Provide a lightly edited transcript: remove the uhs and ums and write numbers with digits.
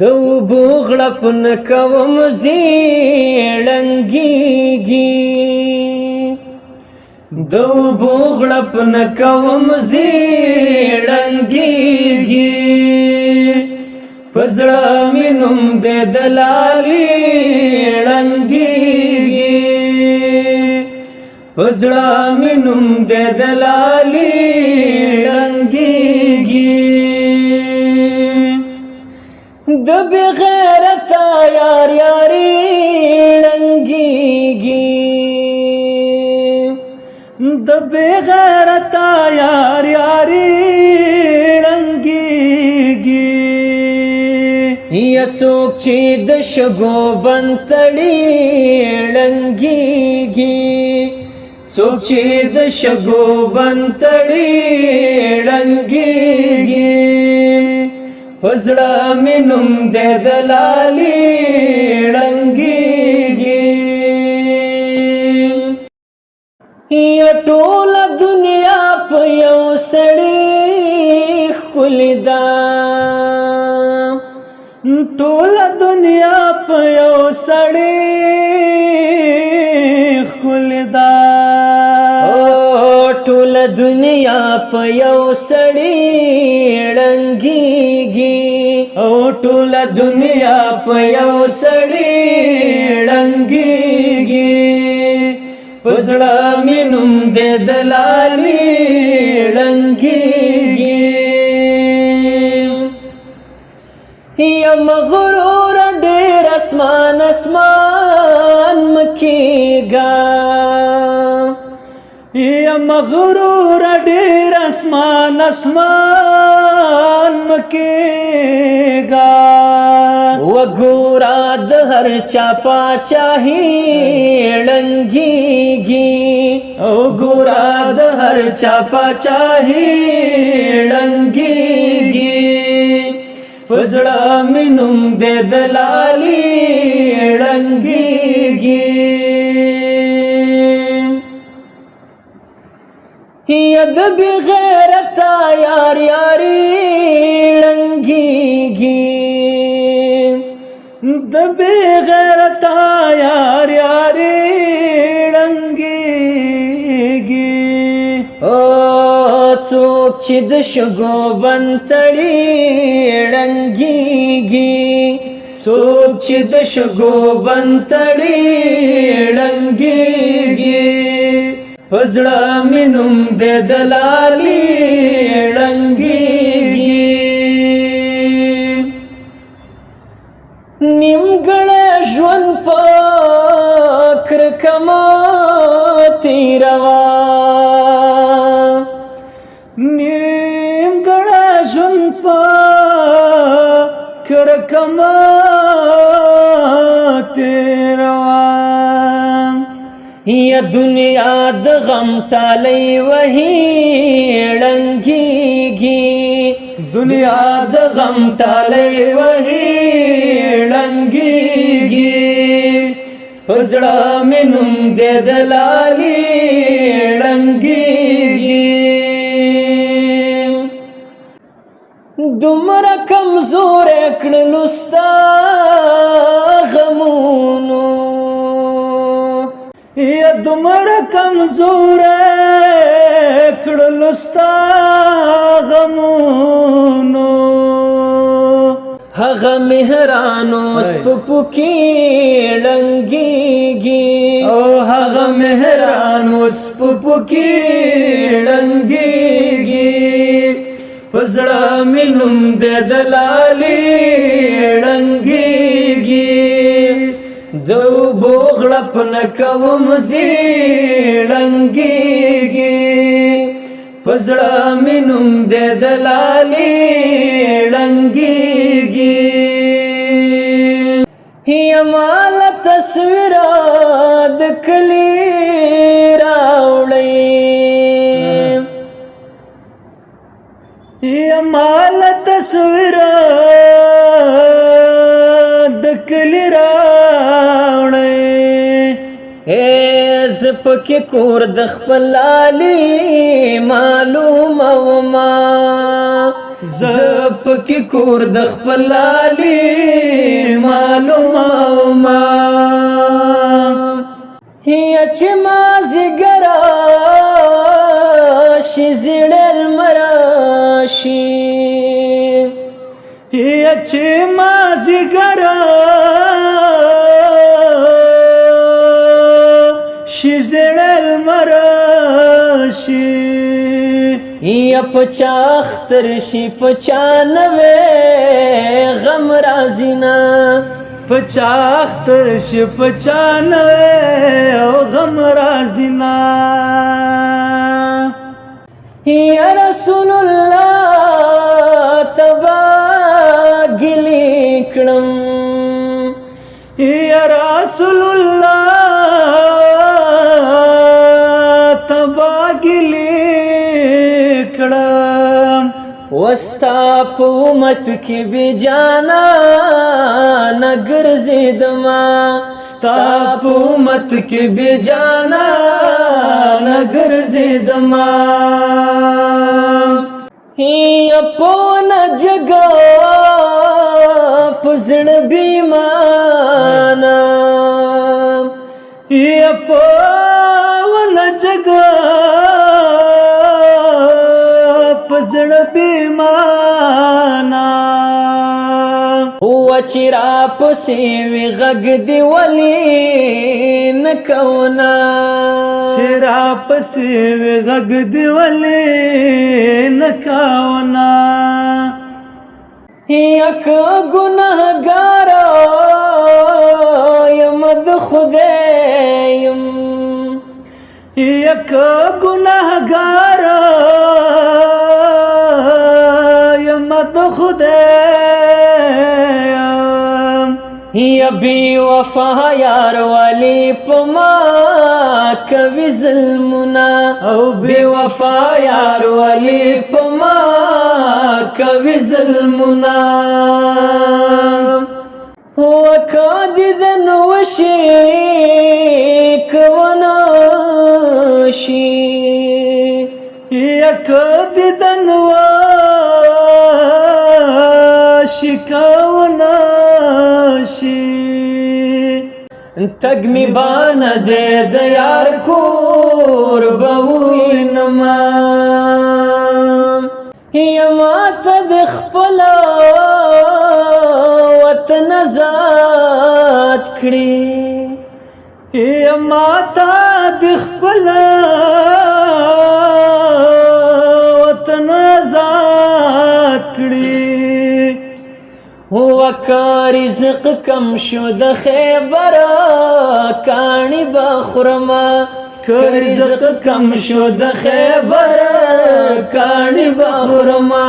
د اوبو غړپ نه کوم زیړنګېږي د اوبو غړپ نه کوم زیړنګېږي په زړه مې نوم دی د لالې ړنګېږي په زړه مې نوم دی د لالې ړنګېږي د بې غیرته یار یاري ړنګېږي د بې غیرته یار یاري ړنګېږي یا څوک چې د شګو بند تړي ړنګېږي څوک چې د شګو بند تړي ړنګېږي په زړه مې نوم دی د لالې ړنګېږي یا ټوله دنیا په یو سړي ښکلې ده ټوله دنیا په یو سړي ښکلې ده ټوله دنیا په یو سړي ړنګېږي او ټوله دنیا په یو سړي ړنګېږي په زړه مې نوم دی د لالې ړنګېږي یا مغرور ډېر اسمان اسمان مکېږه یا مغرور ډېر اسمان اسمان مکېږه وګوره د هر چا پاچاهي ړنګېږي وګوره د هر چا پاچاهي ړنګېږي په زړه مې نوم دی د لالې ړنګېږي یا د بې غیرته یار یاري ړنګېږي د بې غیرته یار یاري ړنګېږي څوک چې د شګو بند تړي ړنګېږي څوک چې د شګو بند تړي ړنګېږي په زړه مې نوم دی د لالې ړنګېږي نیمګړی ژوند په کرکه مه تېروه نیمګړی ژوند په کرکه مه تېروه یا دنیا د غم ټالۍ وهي ړنګېږي دنیا د غم ټالۍ وهي ړنګېږي په زړه مې نوم دی د لالې ړنګېږي دومره کمزوری کړلو ستا غمونو یا دومره کمزوری کړلو ستا غمونو هغه مهران اوس په پوکې ړنګېږي او هغه مهران اوس په پوکې ړنګېږي په زړه مې نوم دی د لالې ړنګېږي د اوبو غړپ نه کوم زیړنګېږي په زړه مې نوم دی د لالې ړنګېږي یا ماله تصویره د کلي راوړئ یا ماله تصویره د کلي راوړئ زه پکې کور د خپل لالې معلومومه زپکی کور د خپل لالی معلومه یا چې مازیګر راشي زیړ لمر راشي یا چې مازیګر راشي زیړ لمر راشي یا پچا اختر شي پچا نوې غم راځي نه پچا اختر شي پچا نوې او غم راځي نه یا رسول الله تبا ګلې کړم یا رسول الله تبا ګلې وستا په امت کې بې جانا نه ګرځېدما ستا په امت کې بې جانا نه ګرځېدما یا په نه جګه په زړه بېمانه یا په نه جګه زړه بیمانا و چې را پسې وي غږ دې ولې نه کونا چې را پسې وي غږ دې ولې نه کونا یک ګناهګار یم د خدای یم یک ګناهګار خدایم یا بی وفا یار والی پما کوي ظلمنا او بی وفا یار والی پما کوي ظلمنا وکاددن وشي کوناشي یکاددن شکاونا شي تګ می بانه دې د یار کور به وینما یا ماته د خپل وطن آزاد کړي یا ماته د خپل وطن آزاد کړي وکا رزق کم شو د خیبر کانی بخورما که رزق کم شو د خیبر کانی بخورما